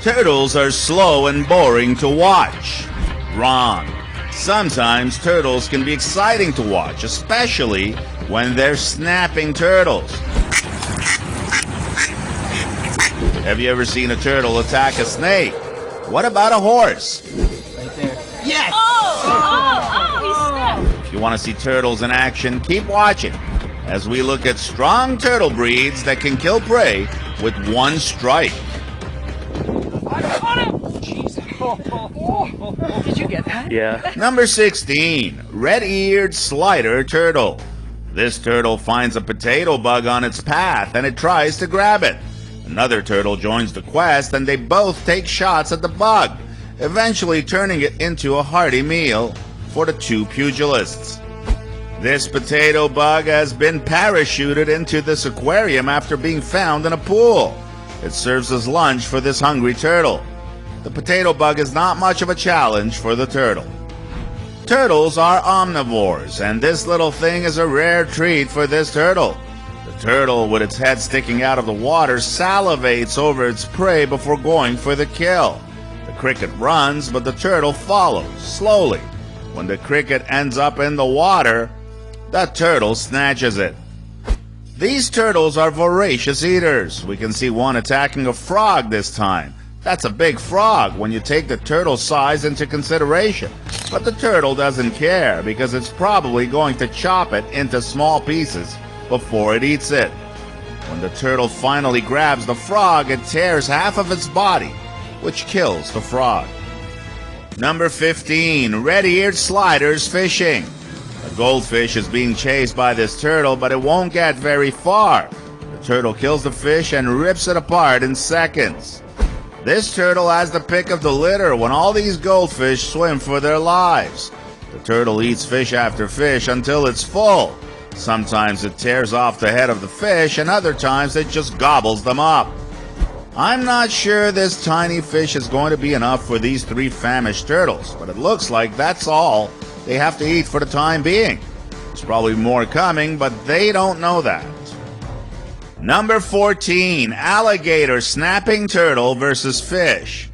Turtles are slow and boring to watch. Wrong. Sometimes turtles can be exciting to watch, especially when they're snapping turtles. Have you ever seen a turtle attack a snake? What about a horse? Right there. Yes! He snapped. If you want to see turtles in action, keep watching as we look at strong turtle breeds that can kill prey with one strike. Did you get that? Yeah. Number 16, red-eared slider turtle. This turtle finds a potato bug on its path and it tries to grab it. Another turtle joins the quest and they both take shots at the bug, eventually turning it into a hearty meal for the two pugilists. This potato bug has been parachuted into this aquarium after being found in a pool. It serves as lunch for this hungry turtle. The potato bug is not much of a challenge for the turtle. Turtles are omnivores, and this little thing is a rare treat for this turtle. The turtle, with its head sticking out of the water, salivates over its prey before going for the kill. The cricket runs, but the turtle follows, slowly. When the cricket ends up in the water, the turtle snatches it. These turtles are voracious eaters. We can see one attacking a frog this time. That's a big frog when you take the turtle's size into consideration. But the turtle doesn't care because it's probably going to chop it into small pieces before it eats it. When the turtle finally grabs the frog, it tears half of its body, which kills the frog. Number 15, red-eared sliders fishing. A goldfish is being chased by this turtle, but it won't get very far. The turtle kills the fish and rips it apart in seconds. This turtle has the pick of the litter when all these goldfish swim for their lives. The turtle eats fish after fish until it's full. Sometimes it tears off the head of the fish, and other times it just gobbles them up. I'm not sure this tiny fish is going to be enough for these three famished turtles, but it looks like that's all they have to eat for the time being. There's probably more coming, but they don't know that. Number 14, alligator snapping turtle versus fish.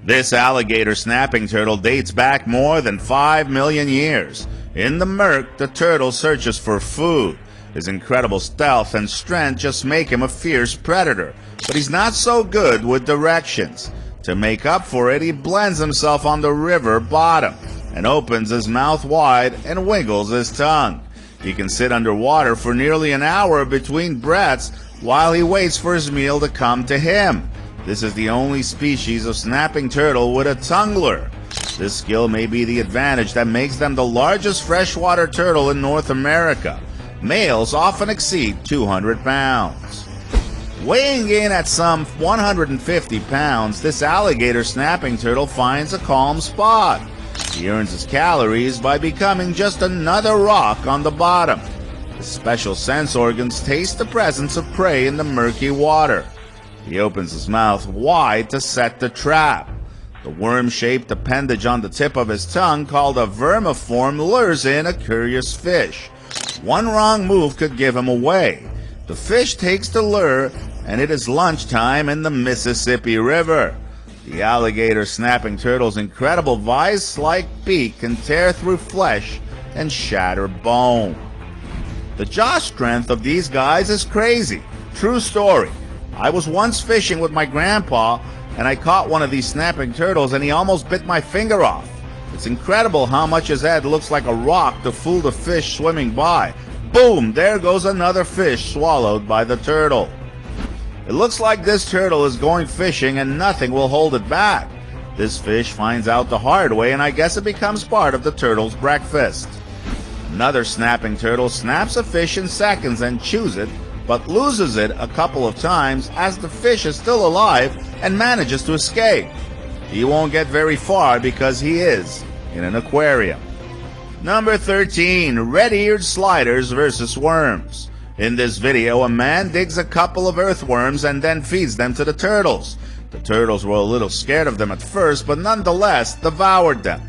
This alligator snapping turtle dates back more than 5 million years. In the murk, the turtle searches for food. His incredible stealth and strength just make him a fierce predator, but he's not so good with directions. To make up for it, he blends himself on the river bottom and opens his mouth wide and wiggles his tongue. He can sit underwater for nearly an hour between breaths while he waits for his meal to come to him. This is the only species of snapping turtle with a tongue lure. This skill may be the advantage that makes them the largest freshwater turtle in North America. Males often exceed 200 pounds. Weighing in at some 150 pounds, this alligator snapping turtle finds a calm spot. He earns his calories by becoming just another rock on the bottom. His special sense organs taste the presence of prey in the murky water. He opens his mouth wide to set the trap. The worm-shaped appendage on the tip of his tongue, called a vermiform, lures in a curious fish. One wrong move could give him away. The fish takes the lure, and it is lunchtime in the Mississippi River. The alligator snapping turtle's incredible vice-like beak can tear through flesh and shatter bone. The jaw strength of these guys is crazy. True story. I was once fishing with my grandpa, and I caught one of these snapping turtles, and he almost bit my finger off. It's incredible how much his head looks like a rock to fool the fish swimming by. Boom! There goes another fish swallowed by the turtle. It looks like this turtle is going fishing and nothing will hold it back. This fish finds out the hard way, and I guess it becomes part of the turtle's breakfast. Another snapping turtle snaps a fish in seconds and chews it, but loses it a couple of times as the fish is still alive and manages to escape. He won't get very far because he is in an aquarium. Number 13, red-eared sliders versus worms. In this video, a man digs a couple of earthworms and then feeds them to the turtles. The turtles were a little scared of them at first, but nonetheless devoured them.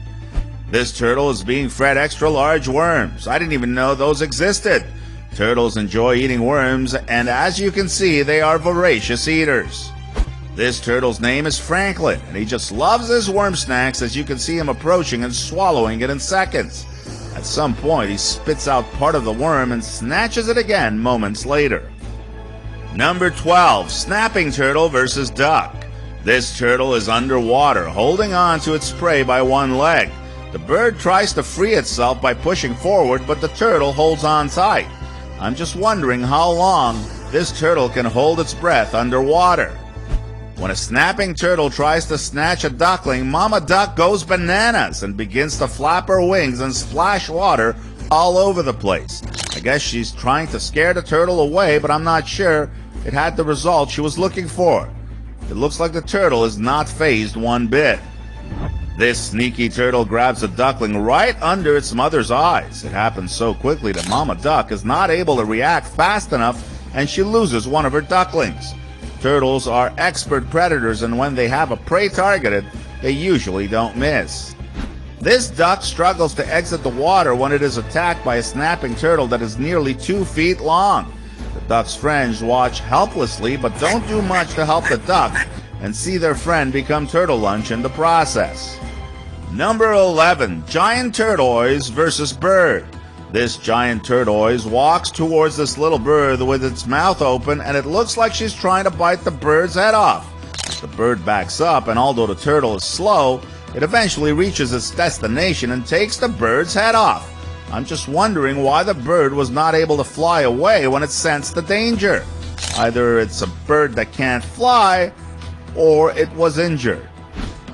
This turtle is being fed extra large worms. I didn't even know those existed. Turtles enjoy eating worms, and as you can see, they are voracious eaters. This turtle's name is Franklin, and he just loves his worm snacks, as you can see him approaching and swallowing it in seconds. At some point, he spits out part of the worm and snatches it again moments later. Number 12, snapping turtle versus duck. This turtle is underwater, holding on to its prey by one leg. The bird tries to free itself by pushing forward, but the turtle holds on tight. I'm just wondering how long this turtle can hold its breath underwater. When a snapping turtle tries to snatch a duckling, Mama Duck goes bananas and begins to flap her wings and splash water all over the place. I guess she's trying to scare the turtle away, but I'm not sure it had the result she was looking for. It looks like the turtle is not fazed one bit. This sneaky turtle grabs a duckling right under its mother's eyes. It happens so quickly that Mama Duck is not able to react fast enough, and she loses one of her ducklings. Turtles are expert predators, and when they have a prey targeted, they usually don't miss. This duck struggles to exit the water when it is attacked by a snapping turtle that is nearly 2 feet long. The duck's friends watch helplessly but don't do much to help the duck and see their friend become turtle lunch in the process. Number 11, giant tortoise versus bird. This giant tortoise walks towards this little bird with its mouth open, and it looks like she's trying to bite the bird's head off. The bird backs up, and although the turtle is slow, it eventually reaches its destination and takes the bird's head off. I'm just wondering why the bird was not able to fly away when it sensed the danger. Either it's a bird that can't fly, or it was injured.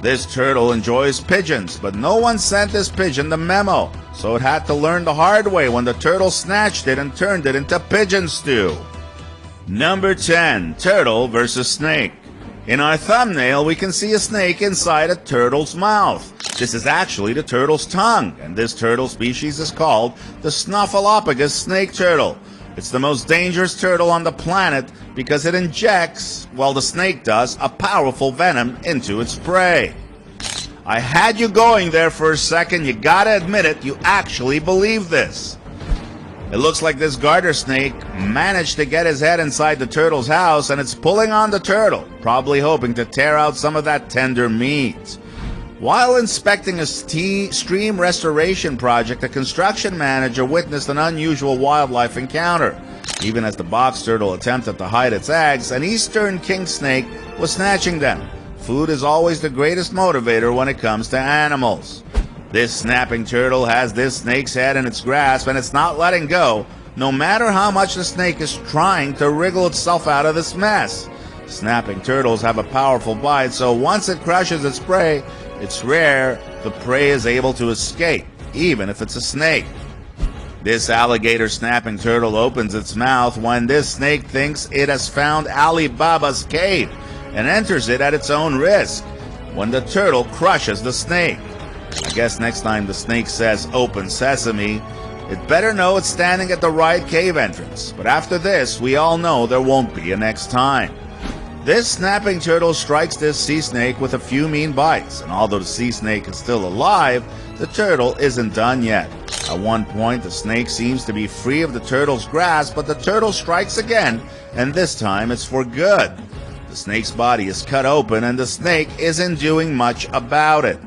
This turtle enjoys pigeons, but no one sent this pigeon the memo, so it had to learn the hard way when the turtle snatched it and turned it into pigeon stew. Number 10, turtle versus snake. In our thumbnail, we can see a snake inside a turtle's mouth. This is actually the turtle's tongue, and this turtle species is called the Snuffleupagus snake turtle. It's the most dangerous turtle on the planet because it injects, well, the snake does, a powerful venom into its prey. I had you going there for a second. You gotta admit it, you actually believe this. It looks like this garter snake managed to get his head inside the turtle's house, and it's pulling on the turtle, probably hoping to tear out some of that tender meat. While inspecting a stream restoration project, a construction manager witnessed an unusual wildlife encounter. Even as the box turtle attempted to hide its eggs, an eastern king snake was snatching them. Food is always the greatest motivator when it comes to animals. This snapping turtle has this snake's head in its grasp, and it's not letting go, no matter how much the snake is trying to wriggle itself out of this mess. Snapping turtles have a powerful bite, so once it crushes its prey, it's rare the prey is able to escape, even if it's a snake. This alligator snapping turtle opens its mouth when this snake thinks it has found Alibaba's cave and enters it at its own risk, when the turtle crushes the snake. I guess next time the snake says "open sesame," it better know it's standing at the right cave entrance. But after this, we all know there won't be a next time. This snapping turtle strikes this sea snake with a few mean bites, and although the sea snake is still alive, the turtle isn't done yet. At one point, the snake seems to be free of the turtle's grasp, but the turtle strikes again, and this time it's for good. The snake's body is cut open, and the snake isn't doing much about it.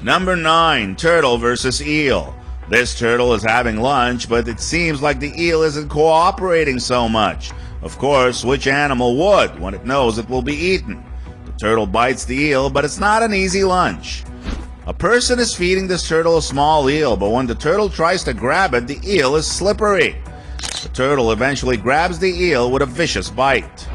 Number 9, turtle versus eel. This turtle is having lunch, but it seems like the eel isn't cooperating so much. Of course, which animal would when it knows it will be eaten? The turtle bites the eel, but it's not an easy lunch. A person is feeding this turtle a small eel, but when the turtle tries to grab it, the eel is slippery. The turtle eventually grabs the eel with a vicious bite.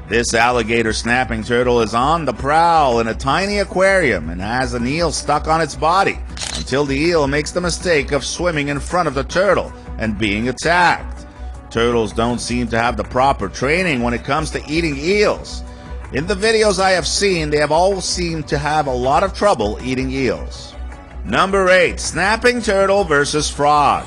This alligator snapping turtle is on the prowl in a tiny aquarium and has an eel stuck on its body until the eel makes the mistake of swimming in front of the turtle and being attacked. Turtles don't seem to have the proper training when it comes to eating eels. In the videos I have seen, they have all seemed to have a lot of trouble eating eels. Number 8, snapping turtle versus frog.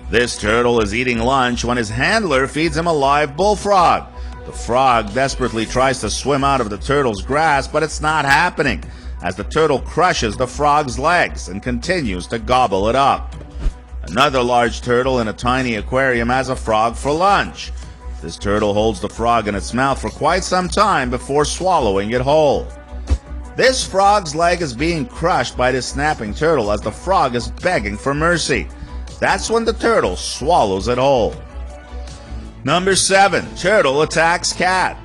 This turtle is eating lunch when his handler feeds him a live bullfrog. The frog desperately tries to swim out of the turtle's grasp, but it's not happening, as the turtle crushes the frog's legs and continues to gobble it up. Another large turtle in a tiny aquarium has a frog for lunch. This turtle holds the frog in its mouth for quite some time before swallowing it whole. This frog's leg is being crushed by this snapping turtle as the frog is begging for mercy. That's when the turtle swallows it whole. Number 7. Turtle attacks cat.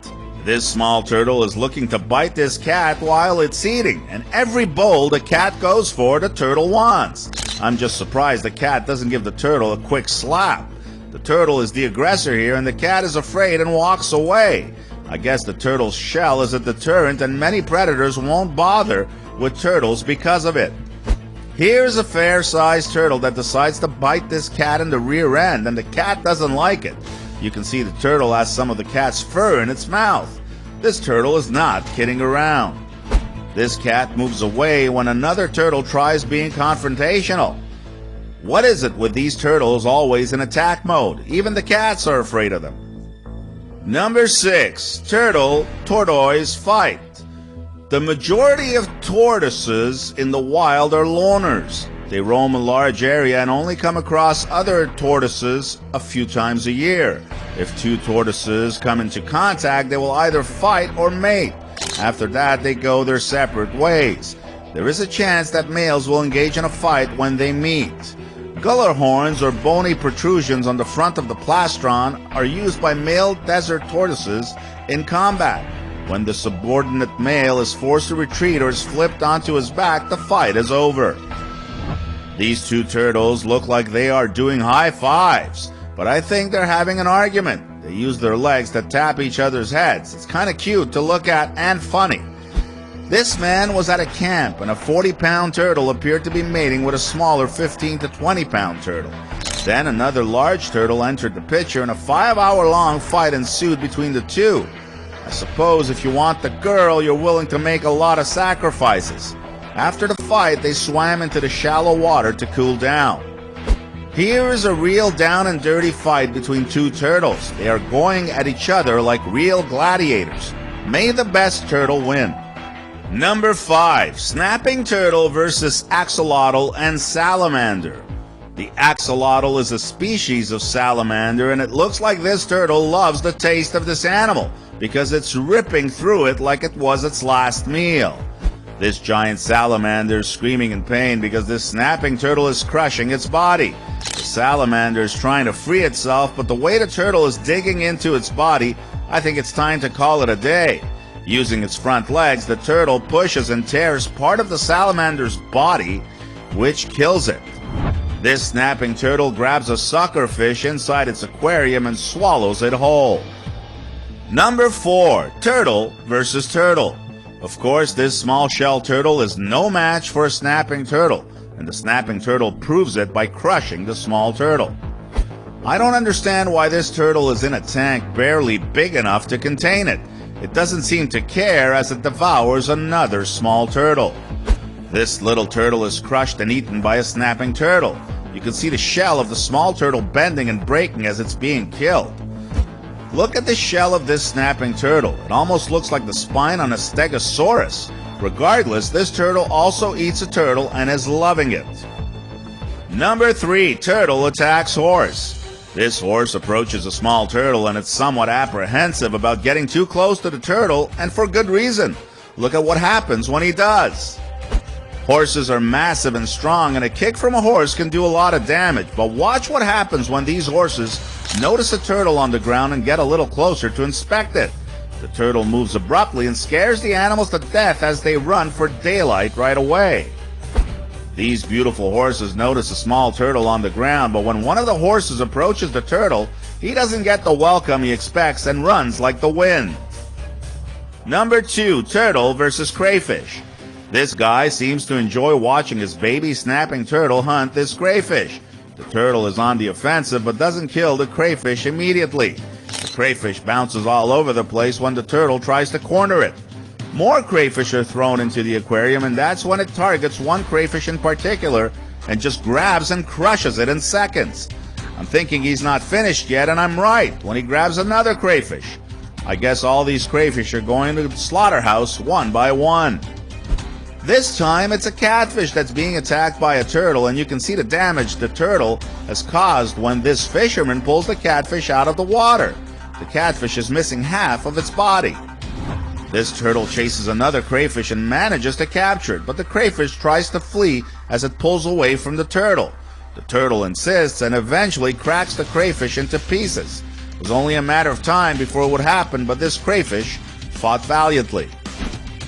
This small turtle is looking to bite this cat while it's eating, and every bowl the cat goes for, the turtle wants. I'm just surprised the cat doesn't give the turtle a quick slap. The turtle is the aggressor here, and the cat is afraid and walks away. I guess the turtle's shell is a deterrent, and many predators won't bother with turtles because of it. Here's a fair-sized turtle that decides to bite this cat in the rear end, and the cat doesn't like it. You can see the turtle has some of the cat's fur in its mouth. This turtle is not kidding around. This cat moves away when another turtle tries being confrontational. What is it with these turtles always in attack mode? Even the cats are afraid of them. Number 6. Turtle-tortoise fight. The majority of tortoises in the wild are loners. They roam a large area and only come across other tortoises a few times a year. If two tortoises come into contact, they will either fight or mate. After that, they go their separate ways. There is a chance that males will engage in a fight when they meet. Gular horns or bony protrusions on the front of the plastron are used by male desert tortoises in combat. When the subordinate male is forced to retreat or is flipped onto his back, the fight is over. These two turtles look like they are doing high fives, but I think they're having an argument. They use their legs to tap each other's heads. It's kind of cute to look at and funny. This man was at a camp, and a 40-pound turtle appeared to be mating with a smaller 15 to 20-pound turtle. Then another large turtle entered the picture, and a 5-hour-long fight ensued between the two. I suppose if you want the girl, you're willing to make a lot of sacrifices. After the fight, they swam into the shallow water to cool down. Here is a real down and dirty fight between two turtles. They are going at each other like real gladiators. May the best turtle win. Number 5. Snapping turtle versus axolotl and salamander. The axolotl is a species of salamander, and it looks like this turtle loves the taste of this animal because it's ripping through it like it was its last meal. This giant salamander is screaming in pain because this snapping turtle is crushing its body. The salamander is trying to free itself, but the way the turtle is digging into its body, I think it's time to call it a day. Using its front legs, the turtle pushes and tears part of the salamander's body, which kills it. This snapping turtle grabs a sucker fish inside its aquarium and swallows it whole. Number 4. Turtle versus turtle. Of course, this small shell turtle is no match for a snapping turtle, and the snapping turtle proves it by crushing the small turtle. I don't understand why this turtle is in a tank barely big enough to contain it. It doesn't seem to care as it devours another small turtle. This little turtle is crushed and eaten by a snapping turtle. You can see the shell of the small turtle bending and breaking as it's being killed. Look at the shell of this snapping turtle. It almost looks like the spine on a stegosaurus. Regardless, this turtle also eats a turtle and is loving it. Number 3. Turtle attacks horse. This horse approaches a small turtle and it's somewhat apprehensive about getting too close to the turtle, and for good reason. Look at what happens when he does. Horses are massive and strong, and a kick from a horse can do a lot of damage, but watch what happens when these horses notice a turtle on the ground and get a little closer to inspect it. The turtle moves abruptly and scares the animals to death as they run for daylight right away. These beautiful horses notice a small turtle on the ground, but when one of the horses approaches the turtle, he doesn't get the welcome he expects and runs like the wind. Number 2. Turtle versus crayfish. This guy seems to enjoy watching his baby snapping turtle hunt this crayfish. The turtle is on the offensive but doesn't kill the crayfish immediately. The crayfish bounces all over the place when the turtle tries to corner it. More crayfish are thrown into the aquarium, and that's when it targets one crayfish in particular and just grabs and crushes it in seconds. I'm thinking he's not finished yet, and I'm right when he grabs another crayfish. I guess all these crayfish are going to the slaughterhouse one by one. This time, it's a catfish that's being attacked by a turtle, and you can see the damage the turtle has caused when this fisherman pulls the catfish out of the water. the catfish is missing half of its body. This turtle chases another crayfish and manages to capture it, but the crayfish tries to flee as it pulls away from the turtle. The turtle insists and eventually cracks the crayfish into pieces. It was only a matter of time before it would happen, but this crayfish fought valiantly.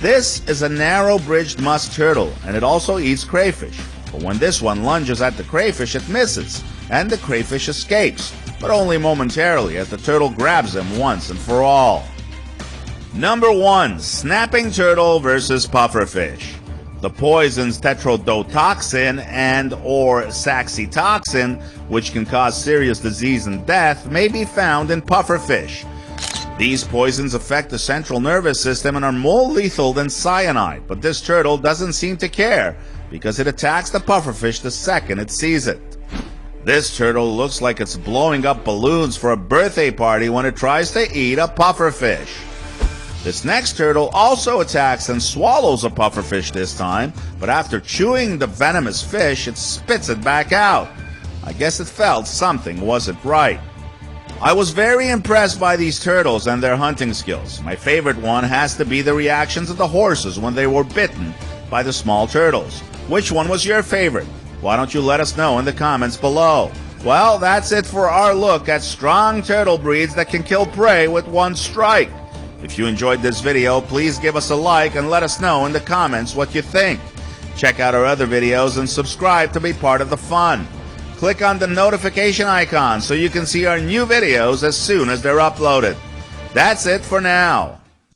This is a narrow-bridged musk turtle, and it also eats crayfish. But when this one lunges at the crayfish, it misses, and the crayfish escapes, but only momentarily as the turtle grabs him once and for all. Number 1. Snapping turtle versus pufferfish. The poisons tetrodotoxin and or saxitoxin, which can cause serious disease and death, may be found in pufferfish. These poisons affect the central nervous system and are more lethal than cyanide, but this turtle doesn't seem to care because it attacks the pufferfish the second it sees it. This turtle looks like it's blowing up balloons for a birthday party when it tries to eat a pufferfish. This next turtle also attacks and swallows a pufferfish this time, but after chewing the venomous fish, it spits it back out. I guess it felt something wasn't right. I was very impressed by these turtles and their hunting skills. My favorite one has to be the reactions of the horses when they were bitten by the small turtles. Which one was your favorite? Why don't you let us know in the comments below? Well, that's it for our look at strong turtle breeds that can kill prey with one strike. If you enjoyed this video, please give us a like and let us know in the comments what you think. Check out our other videos and subscribe to be part of the fun. Click on the notification icon so you can see our new videos as soon as they're uploaded. That's it for now.